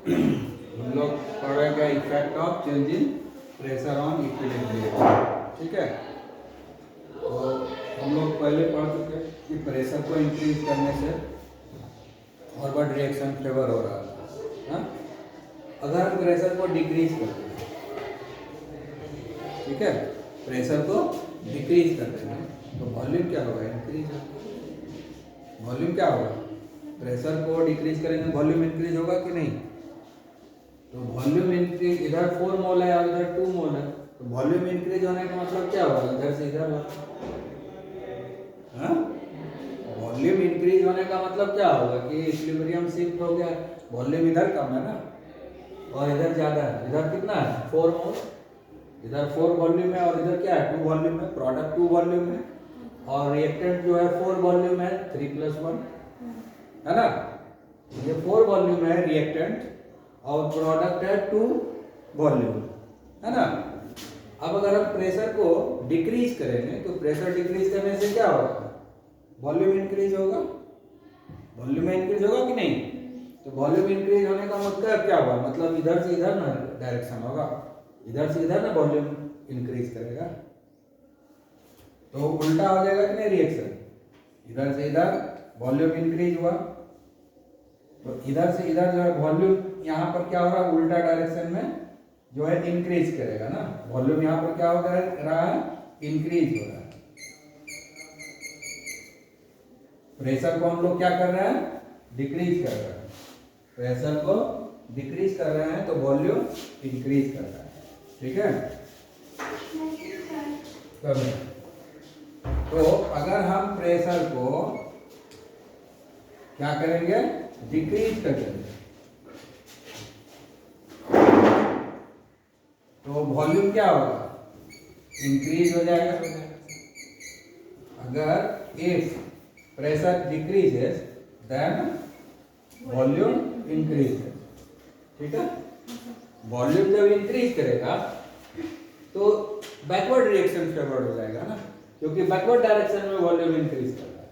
हम लोग पढ़ेंगे effect of change in pressure on equilibrium. ठीक है, तो हम लोग पहले पढ़ चुके कि प्रेशर को इंक्रीज करने से फॉरवर्ड रिएक्शन फेवर हो रहा है। हाँ? अगर हम प्रेशर को डिक्रीज करते हैं, ठीक है, प्रेशर को डिक्रीज करते हैं तो वॉल्यूम क्या होगा? इंक्रीज होगा। वॉल्यूम क्या होगा? प्रेशर को डिक्रीज करेंगे वॉल्यूम इंक्रीज होगा कि नहीं? तो वॉल्यूम इंक्रीज, इधर 4 मोल है और इधर 2 मोल है, तो वॉल्यूम इंक्रीज होने का मतलब क्या होगा? इधर से इधर होगा। हाँ, वॉल्यूम इंक्रीज होने का मतलब क्या होगा कि इक्विलिब्रियम शिफ्ट हो गया, वॉल्यूम इधर कम है ना और इधर ज्यादा है। इधर कितना है? 4 मोल। इधर 4 वॉल्यूम है और इधर क्या है? 2 वॉल्यूम है। प्रोडक्ट 2 वॉल्यूम है और रिएक्टेंट जो है 4 वॉल्यूम है, 3+1 है ना। ये 4 वॉल्यूम है रिएक्टेंट और प्रोडक्ट है 2 वॉल्यूम, है ना। अब अगर हम प्रेशर को डिक्रीज करेंगे तो प्रेशर डिक्रीज करने से क्या होगा? वॉल्यूम इंक्रीज होगा। वॉल्यूम इंक्रीज होगा कि नहीं? तो वॉल्यूम इंक्रीज होने का मतलब क्या हुआ? मतलब इधर से इधर ना डायरेक्शन होगा, इधर से इधर ना वॉल्यूम इंक्रीज करेगा, तो उल्टा हो जाएगा कि नहीं रिएक्शन? इधर से इधर वॉल्यूम इंक्रीज हुआ तो इधर से इधर जो है वॉल्यूम यहाँ पर क्या हो रहा है? उल्टा डायरेक्शन में जो है इंक्रीज करेगा ना। वॉल्यूम यहाँ पर क्या हो रहा है? इंक्रीज हो रहा है। प्रेशर को हम लोग क्या कर रहे हैं? डिक्रीज कर रहे हैं। प्रेशर को डिक्रीज कर रहे हैं तो वॉल्यूम इंक्रीज कर रहा है। ठीक है, तो अगर हम प्रेशर को क्या करेंगे? डिक्रीज कर देंगे तो वॉल्यूम क्या होगा? इंक्रीज हो जाएगा। अगर if pressure decreases then volume increases. ठीक है, वॉल्यूम जब इंक्रीज करेगा तो बैकवर्ड रिएक्शन फेवर्ड हो जाएगा ना, क्योंकि बैकवर्ड डायरेक्शन में वॉल्यूम इंक्रीज कर रहा है।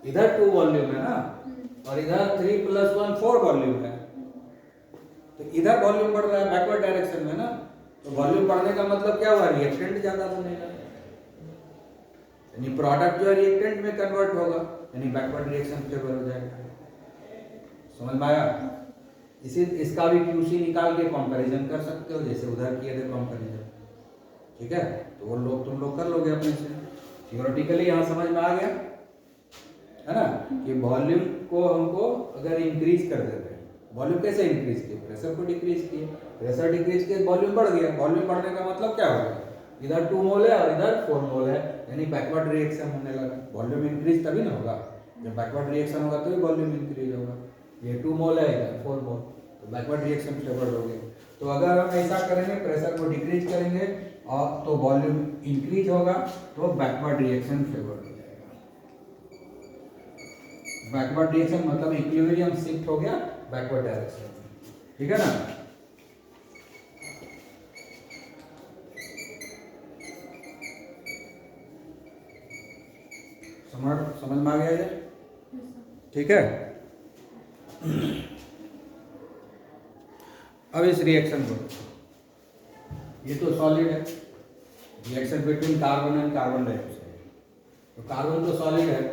इधर 2 वॉल्यूम है ना और इधर 3+1 4 वॉल्यूम है, तो इधर वॉल्यूम बढ़ रहा है बैकवर्ड डायरेक्शन में ना। तो वॉल्यूम बढ़ने का मतलब क्या हुआ? रिएक्टेंट ज्यादा बनेगा, यानी प्रोडक्ट जो है रिएक्टेंट में कन्वर्ट होगा, यानी बैकवर्ड रिएक्शन फेवर हो जाएगा। समझ में आया? इसका भी क्यूसी निकाल के कंपैरिजन कर सकते हो, जैसे उधर किए थे कंपैरिजन। ठीक है, तो वो लोग तुम लोग कर लोगे अपने से। थियोरेटिकली यहाँ समझ में आ गया है ना कि वॉल्यूम को हमको अगर इंक्रीज कर देते हैं, वॉल्यूम कैसे इंक्रीज किए? प्रेशर को डिक्रीज किए, प्रेशर डिक्रीज किए वॉल्यूम बढ़ गया। वॉल्यूम बढ़ने का मतलब क्या होगा? इधर 2 मोल है और इधर 4 मोल है, यानी बैकवर्ड रिएक्शन होने लगा। वॉल्यूम इंक्रीज तभी ना होगा, जब बैकवर्ड रिएक्शन होगा तभी वॉल्यूम इंक्रीज होगा। ये 2 मोल है, इधर 4 मोल, तो बैकवर्ड रिएक्शन फेवर्ड हो गया। तो अगर हम ऐसा करेंगे, प्रेशर को डिक्रीज करेंगे और तो वॉल्यूम इंक्रीज होगा, तो बैकवर्ड रिएक्शन फेवर्ड हो जाएगा। बैकवर्ड रिएक्शन मतलब इक्विलिब्रियम शिफ्ट हो गया बैकवर्ड डायरेक्शन में। ठीक है ना। समझ में आ गया ये? ठीक है, अब इस रिएक्शन को, ये तो सॉलिड है, reaction between carbon and carbon dioxide, तो कार्बन तो सॉलिड है,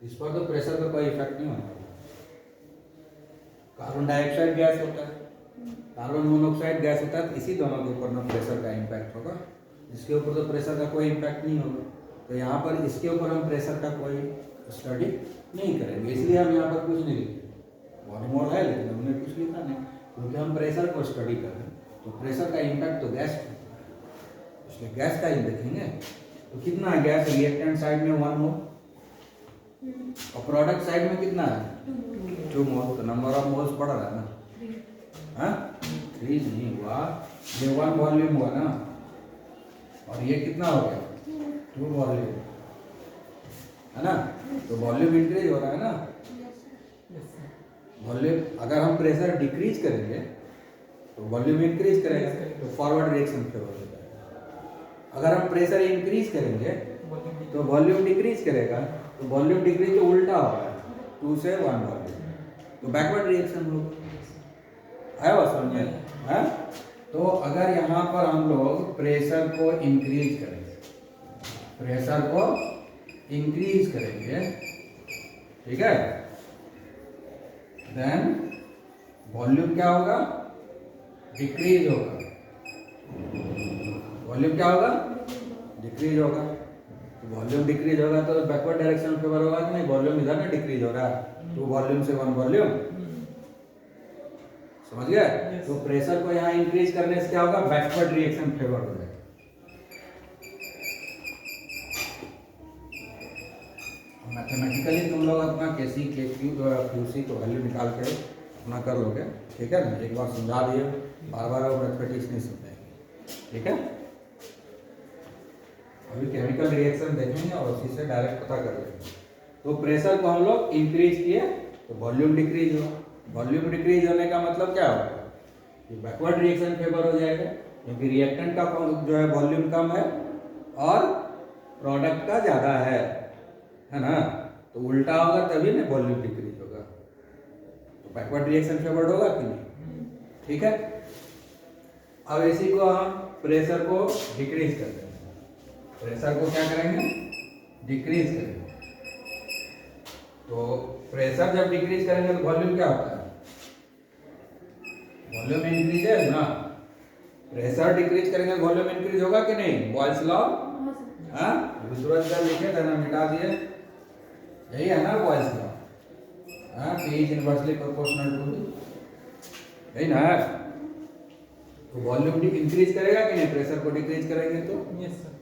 इस पर तो प्रेशर का कोई इफेक्ट नहीं होता। कार्बन डाइऑक्साइड गैस होता है, कार्बन मोनोऑक्साइड गैस होता है, इसी दोनों के ऊपर ना प्रेशर का इम्पैक्ट होगा, इसके ऊपर तो प्रेशर का कोई इम्पैक्ट नहीं होगा। तो यहाँ पर इसके ऊपर हम प्रेशर का कोई स्टडी नहीं करेंगे, इसलिए हम यहाँ पर कुछ नहीं लिखे। वॉल्यूम है लेकिन हमने कुछ लिखा नहीं, क्योंकि हम प्रेशर को स्टडी कर रहे हैं, तो प्रेशर का इम्पैक्ट तो गैस पे होता है, इसलिए गैस का ही देखेंगे। तो कितना है गैस? रिएक्टेंट साइड में 1 मोल और प्रोडक्ट साइड में कितना है? 2 मोल, तो नंबर ऑफ मोल्स बढ़ रहा है ना। हाँ, 3 नहीं हुआ, ये 1 वॉल्यूम हुआ ना, और ये कितना हो गया? 2 वॉल्यूम, है ना। तो वॉल्यूम इंक्रीज हो रहा है ना। वॉल्यूम, अगर हम प्रेशर डिक्रीज करेंगे तो वॉल्यूम इंक्रीज करेगा, तो फॉरवर्ड रिएक्शन फेवर हो जाएगा। अगर हम प्रेशर इंक्रीज करेंगे तो वॉल्यूम डिक्रीज करेगा, तो वॉल्यूम डिक्रीज तो उल्टा होगा, 2 से 1 वॉल्यूम, तो बैकवर्ड रिएक्शन होगा। आया बात समझ में है? तो अगर यहाँ पर हम लोग प्रेशर को इंक्रीज करेंगे, प्रेशर को इंक्रीज करेंगे, ठीक है, देन वॉल्यूम क्या होगा? डिक्रीज होगा। वॉल्यूम क्या होगा? डिक्रीज होगा। वॉल्यूम डिक्रीज होगा तो बैकवर्ड डायरेक्शन में फेवर होगा कि नहीं? वॉल्यूम इधर ना डिक्रीज हो रहा है, 2 वॉल्यूम से 1 वॉल्यूम, समझ गए? तो प्रेशर को यहाँ इंक्रीज करने से क्या होगा? बैकवर्ड रिएक्शन फेवर हो जाएगा। मैथमेटिकली तुम लोग अपना केसी के क्यूसी को वैल्यू निकाल के अपना कर लोगे, ठीक है ना? एक बार समझा दिए, बार बार मैथमेटिक्स नहीं समझाएंगे, ठीक है? अभी केमिकल रिएक्शन देखेंगे और उसी से डायरेक्ट पता कर लेंगे। तो प्रेशर को हम लोग इंक्रीज किए तो वॉल्यूम डिक्रीज हुआ। वॉल्यूम डिक्रीज होने का मतलब क्या होगा? कि बैकवर्ड रिएक्शन फेवर हो जाएगा, क्योंकि रिएक्टेंट का जो है वॉल्यूम कम है और प्रोडक्ट का ज़्यादा है ना? तो उल्टा होगा तभी ना वॉल्यूम डिक्रीज होगा। तो बैकवर्ड रिएक्शन फेवर्ड होगा कि नहीं? ठीक है। अब इसी को हम प्रेशर को डिक्रीज कर देंगे। प्रेशर को क्या करेंगे? डिक्रीज करेंगे। तो प्रेशर जब डिक्रीज करेंगे तो वॉल्यूम क्या होता है? वॉल्यूम इंक्रीज है ना? प्रेशर डिक्रीज करेंगे तो वॉल्यूम इंक्रीज होगा कि नहीं? बॉयल्स लॉ, हाँ, सूरज का लिखे थे ना, मिटा दिए, यही है ना बॉयल्स लॉ, हाँ, P is inversely proportional to, यही ना है? तो वॉल्यूम इंक्रीज करेगा कि नहीं? प्रेशर को डिक्रीज करेंगे तो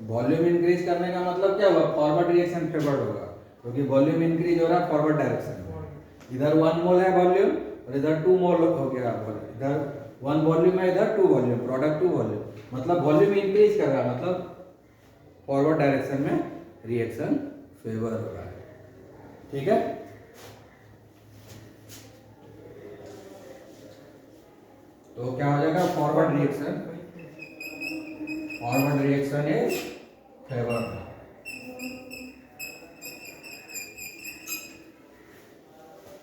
वॉल्यूम इंक्रीज करने का मतलब क्या होगा? फॉरवर्ड रिएक्शन फेवर्ड होगा, क्योंकि वॉल्यूम इंक्रीज हो रहा है फॉरवर्ड डायरेक्शन में। इधर 1 मोल है वॉल्यूम और इधर 2 मोल हो गया। इधर 1 वॉल्यूम है, इधर 2 वॉल्यूम, प्रोडक्ट 2 वॉल्यूम, मतलब वॉल्यूम इंक्रीज कर रहा है, मतलब फॉरवर्ड डायरेक्शन में रिएक्शन फेवर हो रहा है, ठीक है? तो क्या हो जाएगा? Forward reaction, forward reaction is favour,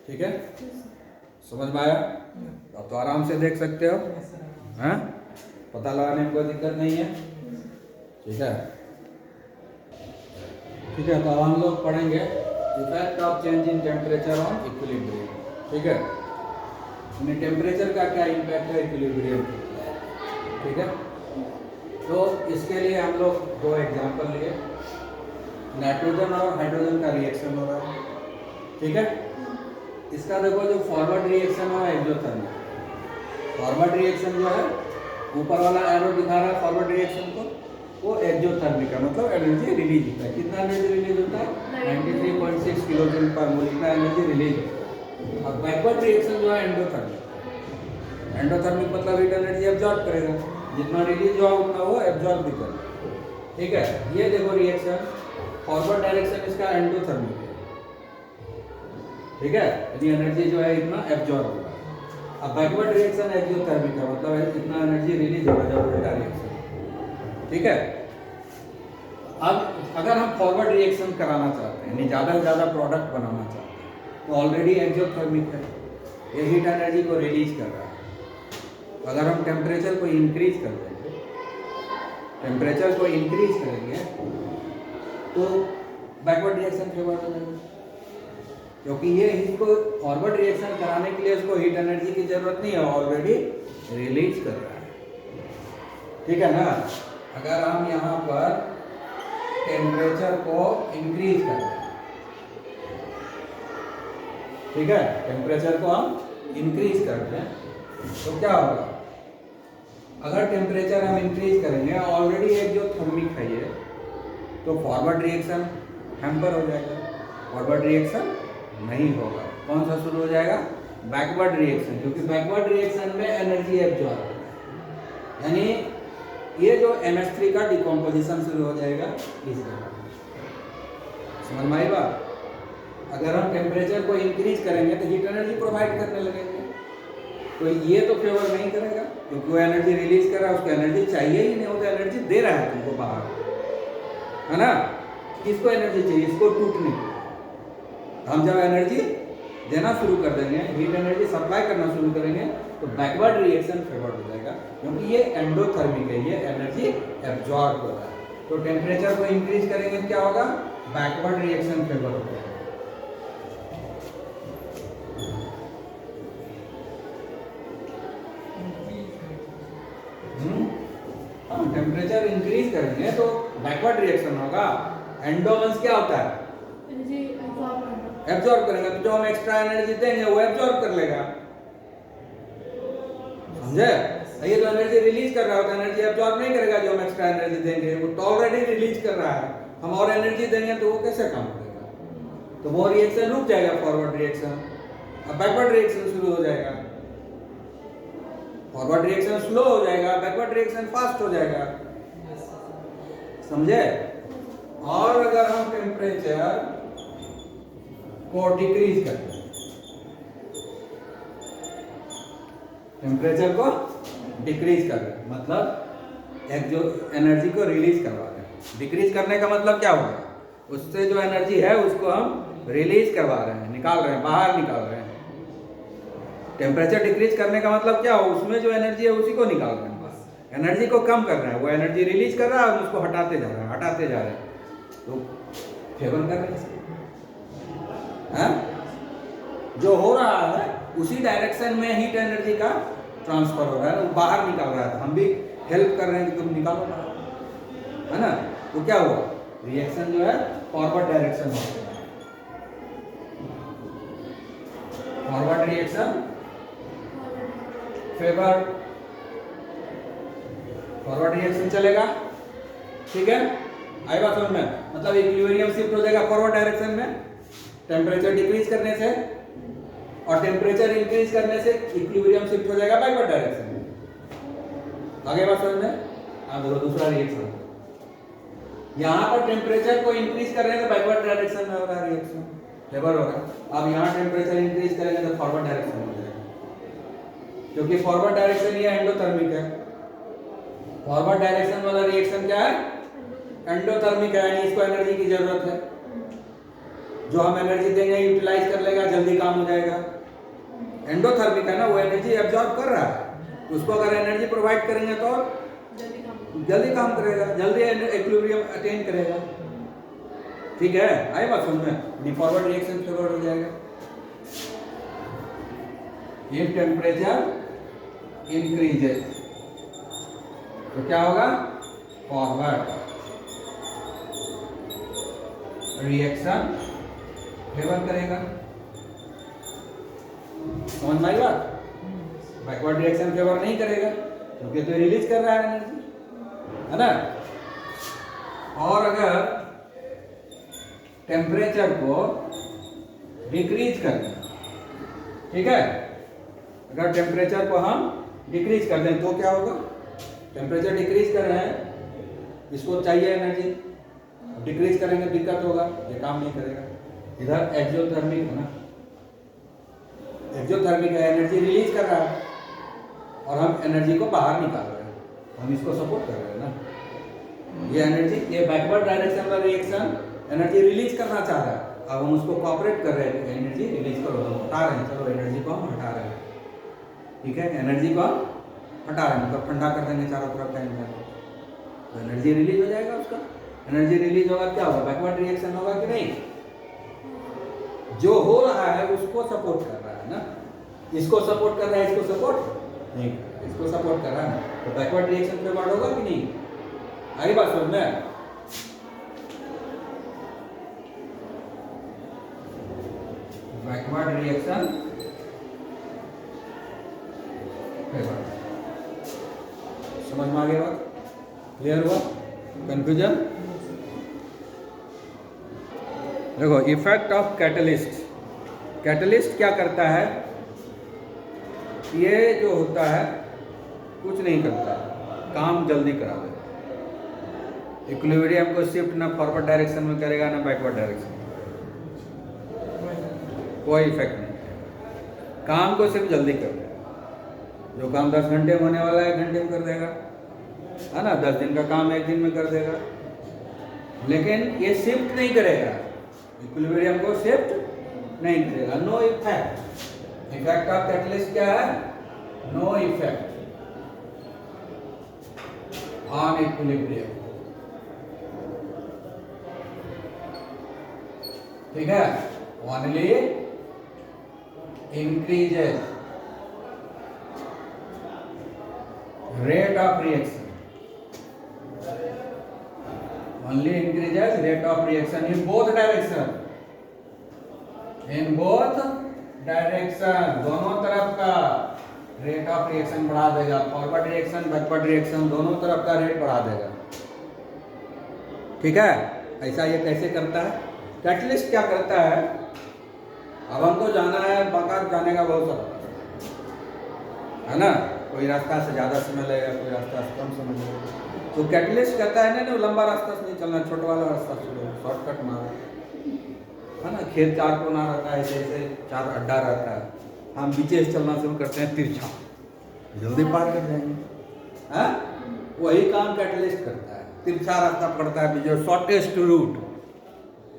ठीक है? समझ में आया? अब तो आराम से देख सकते हो, हैं? पता लगाने में कोई दिक्कत नहीं है, ठीक है? ठीक है, तो अब हम लोग पढ़ेंगे effect of change in temperature on equilibrium, ठीक है? टेम्परेचर का क्या इम्पैक्ट है इक्विलिब्रियम पे, ठीक है? तो इसके लिए हम लोग 2 एग्जांपल लिए, नाइट्रोजन और हाइड्रोजन का रिएक्शन हो रहा है, ठीक है? इसका देखो, जो फॉरवर्ड रिएक्शन है एक्सोथर्मिक। फॉरवर्ड रिएक्शन जो है, ऊपर वाला एरो दिखा रहा है फॉरवर्ड रिएक्शन को, वो एक्सोथर्मिक का मतलब एनर्जी रिलीज होता है। कितना एनर्जी रिलीज होता है? 93.6 किलो जूल पर मोल, इतना एनर्जी रिलीज होता है। और बैकवर्ड रिएक्शन जो है एंडोथर्मिक। एंडोथर्मिक मतलब हीट एनर्जी एब्जॉर्ब करेगा, जितना रिलीज हुआ उतना वो एब्जॉर्ब भी करेगा, ठीक है? ये देखो रिएक्शन, फॉरवर्ड डायरेक्शन इसका एंडोथर्मिक है, ठीक है? यानी एनर्जी जो है इतना एब्जॉर्ब होगा। अब बैकवर्ड रिएक्शन एक्सोथर्मिक है, मतलब इतना एनर्जी रिलीज होगा जब उल्टा रिएक्शन, ठीक है? अब अगर हम फॉरवर्ड रिएक्शन कराना चाहते हैं, यानी ज़्यादा से ज़्यादा प्रोडक्ट बनाना चाहते हैं, तो ऑलरेडी एक्सोथर्मिक है, ये हीट एनर्जी को रिलीज कर रहा है। अगर हम टेम्परेचर को इंक्रीज कर देंगे, टेम्परेचर को इंक्रीज करेंगे तो बैकवर्ड रिएक्शन फेवर हो जाएगा, क्योंकि ये इसको फॉरवर्ड रिएक्शन कराने के लिए इसको हीट एनर्जी की जरूरत नहीं है, ऑलरेडी रिलीज कर रहा है, ठीक है ना? अगर हम यहाँ पर टेम्परेचर को इंक्रीज कर दें, ठीक है, टेम्परेचर को हम इंक्रीज कर दें तो क्या होगा? अगर टेम्परेचर हम इंक्रीज करेंगे, ऑलरेडी एक जो थर्मिक है ये, तो फॉरवर्ड रिएक्शन हैम्पर हो जाएगा, फॉरवर्ड रिएक्शन नहीं होगा। कौन सा शुरू हो जाएगा? बैकवर्ड रिएक्शन, क्योंकि बैकवर्ड रिएक्शन में एनर्जी एब्जॉर्ब होता है, यानी ये जो NH3 का डिकम्पोजिशन शुरू हो जाएगा इस तरह। समझ में आई बात? अगर हम टेम्परेचर को इंक्रीज करेंगे तो हीट एनर्जी प्रोवाइड करने लगेंगे, तो ये तो फेवर नहीं करेगा, क्योंकि वो एनर्जी रिलीज कर रहा है, उसको एनर्जी चाहिए ही नहीं, वो तो एनर्जी दे रहा है तुमको बाहर, है ना? किसको एनर्जी चाहिए? इसको टूटने की। हम जब एनर्जी देना शुरू कर देंगे, हीट एनर्जी सप्लाई करना शुरू करेंगे, तो बैकवर्ड रिएक्शन फेवर्ड हो जाएगा, क्योंकि ये एंडोथर्मिक है, ये एनर्जी एब्जॉर्ब हो रहा है। तो टेम्परेचर को इंक्रीज करेंगे क्या होगा, बैकवर्ड रिएक्शन फेवर हो जाएगा। टेम्परेचर इंक्रीज करेंगे तो बैकवर्ड रिएक्शन होगा। एंडोवंस क्या होता है, एब्जॉर्ब करेगा, तो जो हम एक्स्ट्रा एनर्जी देंगे वो एब्जॉर्ब कर लेगा, समझे। ये तो एनर्जी रिलीज कर रहा होता है, एनर्जी एब्जॉर्ब नहीं करेगा जो हम एक्स्ट्रा एनर्जी देंगे, वो तो ऑलरेडी रिलीज कर रहा है, हम और एनर्जी देंगे तो वो कैसे काम करेगा, तो वो रिएक्शन रुक जाएगा, फॉरवर्ड रिएक्शन, अब बैकवर्ड रिएक्शन शुरू हो जाएगा। फॉरवर्ड रिएक्शन स्लो हो जाएगा, बैकवर्ड रिएक्शन फास्ट हो जाएगा, समझे। और अगर हम टेम्परेचर को डिक्रीज करते हैं, टेम्परेचर को डिक्रीज कर रहे हैं, मतलब एक जो एनर्जी को रिलीज करवा रहे हैं। डिक्रीज करने का मतलब क्या होगा, उससे जो एनर्जी है उसको हम रिलीज करवा रहे हैं, निकाल रहे हैं, बाहर निकाल रहे हैं। टेम्परेचर डिक्रीज करने का मतलब क्या हो, उसमें जो एनर्जी है उसी को निकाल रहे हैं, बस एनर्जी को कम कर रहे हैं। वो एनर्जी रिलीज कर रहा है और उसको हटाते जा रहे हैं, हटाते जा रहे हैं, तो फेवर कर रहे हैं। जो हो रहा है उसी डायरेक्शन में हीट एनर्जी का ट्रांसफर हो रहा है, वो बाहर निकाल रहा है, हम भी हेल्प कर रहे हैं कि तुम निकालो बाहर, है ना। तो क्या हुआ, रिएक्शन जो है फॉरवर्ड डायरेक्शन हो रहा है, forward reaction favour, forward reaction चलेगा, ठीक है। आई बात समझ में, मतलब इक्विलिब्रियम शिफ्ट हो जाएगा फॉरवर्ड डायरेक्शन में टेम्परेचर डिक्रीज करने से, और टेम्परेचर इंक्रीज करने से इक्विलिब्रियम शिफ्ट हो जाएगा बैकवर्ड डायरेक्शन में। आगे बात समझ में, हाँ बोलो दूसरा रिएक्शन, यहाँ पर टेम्परेचर को इंक्रीज कर रहे हैं तो बैकवर्ड डायरेक्शन में हो रहा है रिएक्शन, फेवर हो रहा है। अब यहाँ टेम्परेचर इंक्रीज करेंगे तो फॉरवर्ड डायरेक्शन में हो जाएगा, क्योंकि फॉरवर्ड डायरेक्शन ये एंडोथर्मिक है। फॉरवर्ड डायरेक्शन वाला रिएक्शन क्या है, एंडोथर्मिक है, यानी इसको एनर्जी की जरूरत है, जो हम एनर्जी देंगे यूटिलाइज कर लेगा, जल्दी काम हो जाएगा। एंडोथर्मिक है ना, वो एनर्जी एब्जॉर्ब कर रहा है, उसको अगर एनर्जी प्रोवाइड करेंगे तो जल्दी काम करेगा, जल्दी इक्विलिब्रियम अटेन करेगा, ठीक है। आई बात समझ में, फॉरवर्ड रिएक्शन फेवर हो जाएगा। इफ टेम्परेचर इंक्रीजेस तो क्या होगा, फॉरवर्ड रिएक्शन फेवर करेगा, समझ में आई बात। बैकवर्ड रिएक्शन फेवर नहीं करेगा क्योंकि तो रिलीज कर रहा है एनर्जी, है ना। और अगर टेम्परेचर को डिक्रीज करना, ठीक है, अगर टेम्परेचर को हम डिक्रीज कर दें तो क्या होगा, टेम्परेचर डिक्रीज कर रहे हैं, इसको चाहिए एनर्जी, डिक्रीज करेंगे दिक्कत होगा, ये काम नहीं करेगा। इधर एक्सोथर्मिक है ना, एक्सोथर्मिक है, एनर्जी रिलीज कर रहा है और हम एनर्जी को बाहर निकाल रहे हैं, हम इसको सपोर्ट कर रहे हैं ना। ये एनर्जी, ये बैकवर्ड डायरेक्शन वाला रिएक्शन एनर्जी रिलीज करना चाह रहा है, अब हम उसको कोऑपरेट कर रहे हैं, एनर्जी रिलीज करो, हम हटा रहे हैं, चलो एनर्जी को हम हटा रहे हैं, ठीक है, एनर्जी को हटा रहे हैं, मतलब ठंडा कर देंगे चारों तरफ टाइम में, तो एनर्जी रिलीज हो जाएगा उसका। एनर्जी रिलीज होगा क्या होगा, बैकवर्ड रिएक्शन होगा कि नहीं, जो हो रहा है उसको सपोर्ट कर रहा है ना, इसको सपोर्ट कर रहा है, इसको सपोर्ट नहीं, इसको सपोर्ट कर रहा है, तो बैकवर्ड रिएक्शन फेवर्ड होगा कि नहीं। आई बात समझ में, बैकवर्ड रिएक्शन फेवर्ड, समझ में आ गया बात, क्लियर हुआ, कंफ्यूजन। देखो इफेक्ट ऑफ कैटलिस्ट, कैटलिस्ट क्या करता है, ये जो होता है कुछ नहीं करता, काम जल्दी करा देता, इक्विलिब्रियम को शिफ्ट ना फॉरवर्ड डायरेक्शन में करेगा ना बैकवर्ड डायरेक्शन, कोई इफेक्ट नहीं, काम को सिर्फ जल्दी कर देगा, जो काम 10 घंटे में होने वाला है 1 घंटे में कर देगा, है ना, 10 दिन का काम 1 दिन में कर देगा, लेकिन ये शिफ्ट नहीं करेगा, इक्विलिब्रियम को शिफ्ट नहीं करेगा, no effect. Effect of catalyst क्या है? No effect on equilibrium. ठीक है, only increases rate of reaction, only increases rate of reaction in both direction, in both direction, दोनों तरफ का रेट ऑफ रिएक्शन बढ़ा देगा। फॉरवर्ड रिएक्शन बैकवर्ड रिएक्शन दोनों तरफ का रेट बढ़ा देगा। ठीक है, ऐसा ये कैसे करता है? कैटलिस्ट क्या करता है? अब हमको जाना है, बांका जाने का बहुत सारा है ना, कोई रास्ता से ज़्यादा समय लगेगा, कोई रास्ता से कम समय लगेगा। तो कैटलिस्ट कहता है ना, लंबा रास्ता से नहीं चलना, छोटा वाला रास्ता चलो, शॉर्टकट मारो, है ना। खेत 4 कोना रहता है, जैसे 4 अड्डा रहता है, हम पीछे से चलना शुरू करते हैं तिरछा, जल्दी पार कर जाएंगे। हाँ, वही काम कैटलिस्ट करता है, तिरछा रास्ता पकड़ता है, जो शॉर्टेस्ट रूट।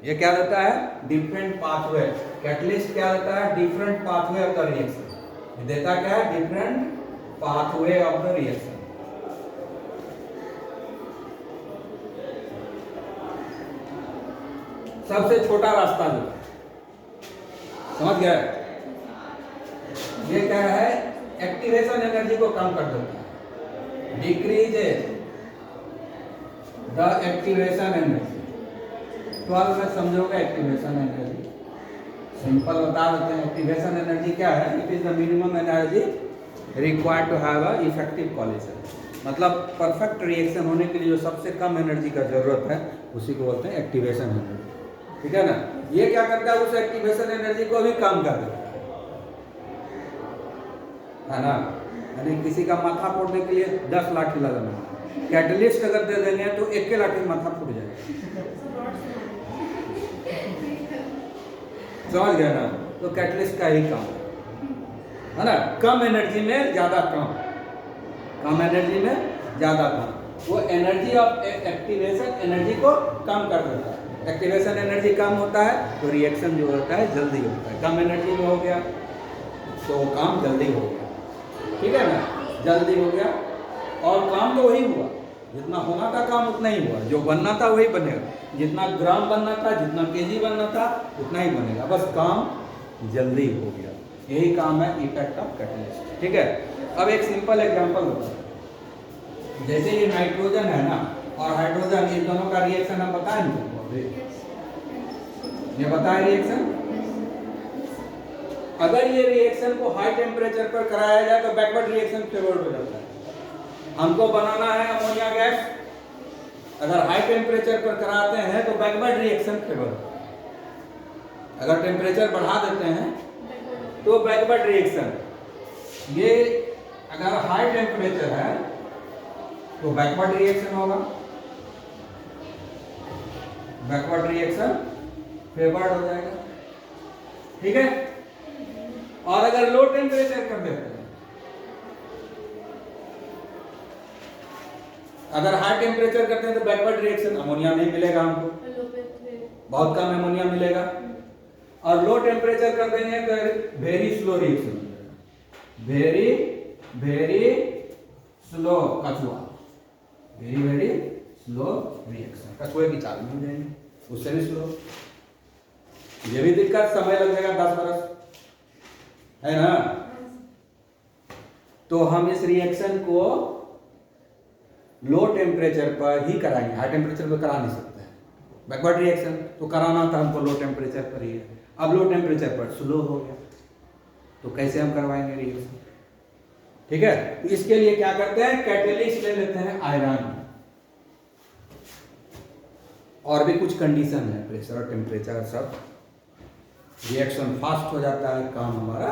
ये क्या रहता है? Different pathway. कैटलिस्ट क्या रहता है? Different pathway of the reaction. देता क्या है? Different pathway of the reaction. सबसे छोटा रास्ता जो, समझ गए? ये क्या है? एक्टिवेशन एनर्जी को कम कर देता है, डिक्रीजेस द एक्टिवेशन एनर्जी। 12 में समझोगे एक्टिवेशन एनर्जी, सिंपल बता देते हैं। एक्टिवेशन एनर्जी क्या है? It is the minimum energy required to have a effective collision. मतलब परफेक्ट रिएक्शन होने के लिए जो सबसे कम एनर्जी का जरूरत है, उसी को बोलते हैं एक्टिवेशन एनर्जी। ठीक है ना। ये क्या करता है? उस एक्टिवेशन एनर्जी को भी कम कर देता है ना। यानी किसी का माथा फोड़ने के लिए 10 लाठी लगाना, कैटलिस्ट अगर दे देंगे तो 1 के लाठी माथा फूट जाएगा। समझ गया ना? तो कैटलिस्ट का ही काम है ना, कम एनर्जी में ज्यादा काम, कम एनर्जी में ज्यादा काम। वो एनर्जी ऑफ एक्टिवेशन एनर्जी को कम कर देता है। एक्टिवेशन एनर्जी कम होता है तो रिएक्शन जो होता है जल्दी होता है। कम एनर्जी में हो गया तो काम जल्दी हो गया। ठीक है ना, जल्दी हो गया और काम तो वही हुआ, जितना होना था काम उतना ही हुआ, जो बनना था वही बनेगा, जितना ग्राम बनना था, जितना केजी बनना था उतना ही बनेगा, बस काम जल्दी हो गया। यही काम है इफेक्ट ऑफ कैटलिस्ट। ठीक है, अब एक सिंपल एग्जांपल होता है, जैसे ये नाइट्रोजन है ना और हाइड्रोजन, इन दोनों का रिएक्शन हम बताएंगे। ये बताए रिएक्शन, अगर ये रिएक्शन को हाई टेम्परेचर पर कराया जाए तो बैकवर्ड रिएक्शन फेवर्ड हो जाता है। हमको बनाना है अमोनिया गैस, अगर हाई टेम्परेचर पर कराते हैं तो बैकवर्ड रिएक्शन फेवर्ड। अगर टेम्परेचर बढ़ा देते हैं तो बैकवर्ड रिएक्शन, ये अगर हाई टेम्परेचर है तो बैकवर्ड रिएक्शन होगा, बैकवर्ड रिएक्शन फेवर्ड हो जाएगा। ठीक है, और अगर लो टेम्परेचर कर देते हैं, अगर हाई टेम्परेचर करते हैं तो बैकवर्ड रिएक्शन, अमोनिया नहीं मिलेगा हमको, बहुत कम अमोनिया मिलेगा। और लो टेम्परेचर कर देंगे तो very slow reaction, very very slow कछुआ, वेरी वेरी स्लो रिएक्शन, कछुए की चाल में हो जाएंगे, उससे भी स्लो। ये भी दिक्कत, समय लग जाएगा 10 बरस, है ना। तो हम इस रिएक्शन को लो टेम्परेचर पर ही कराएंगे, हाई टेम्परेचर पर करा नहीं सकते हैं बैकवर्ड रिएक्शन, तो कराना था हमको लो टेम्परेचर पर ही है। अब लो टेम्परेचर पर स्लो हो गया तो कैसे हम करवाएंगे रिएक्शन? ठीक है, तो इसके लिए क्या करते हैं, कैटलिस्ट ले लेते हैं आयरन। और भी कुछ कंडीशन है, प्रेशर और टेम्परेचर सब, रिएक्शन फास्ट हो जाता है, काम हमारा।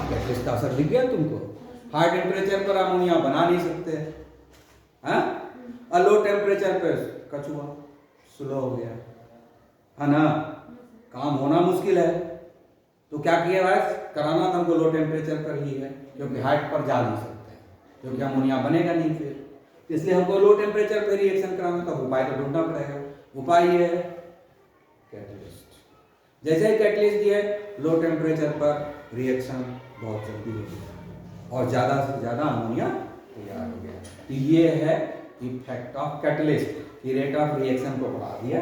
कैटलिस्ट का असर दिख गया तुमको? हाई टेम्परेचर पर अमोनिया बना नहीं सकते हैं, और लो टेम्परेचर पर कछुआ स्लो हो गया, है ना, काम होना मुश्किल है। तो क्या किया भाई, कराना तो हमको लो टेम्परेचर पर ही है, क्योंकि हाइट पर जा नहीं सकते, क्योंकि अमोनिया बनेगा नहीं फिर, इसलिए हमको लो टेम्परेचर पर रिएक्शन कराना था। उपाय तो ढूंढना पड़ेगा, उपाय ये है कैटलिस्ट। जैसे ही कैटलिस्ट दिया है, लो टेम्परेचर पर रिएक्शन बहुत जल्दी हो गया और ज़्यादा से ज़्यादा अमोनिया तैयार हो गया। तो ये है इफेक्ट ऑफ कैटलिस्ट कि रेट ऑफ रिएक्शन को बढ़ा दिया,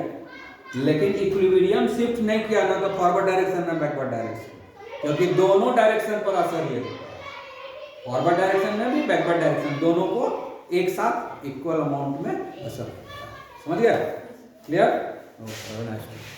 लेकिन इक्विलिब्रियम शिफ्ट नहीं किया ना तो फॉरवर्ड डायरेक्शन ना बैकवर्ड डायरेक्शन, क्योंकि दोनों डायरेक्शन पर असर ये होता है, फॉरवर्ड डायरेक्शन में भी बैकवर्ड डायरेक्शन, दोनों को एक साथ इक्वल अमाउंट में असर होता है। समझ गया? क्लियर? ओके,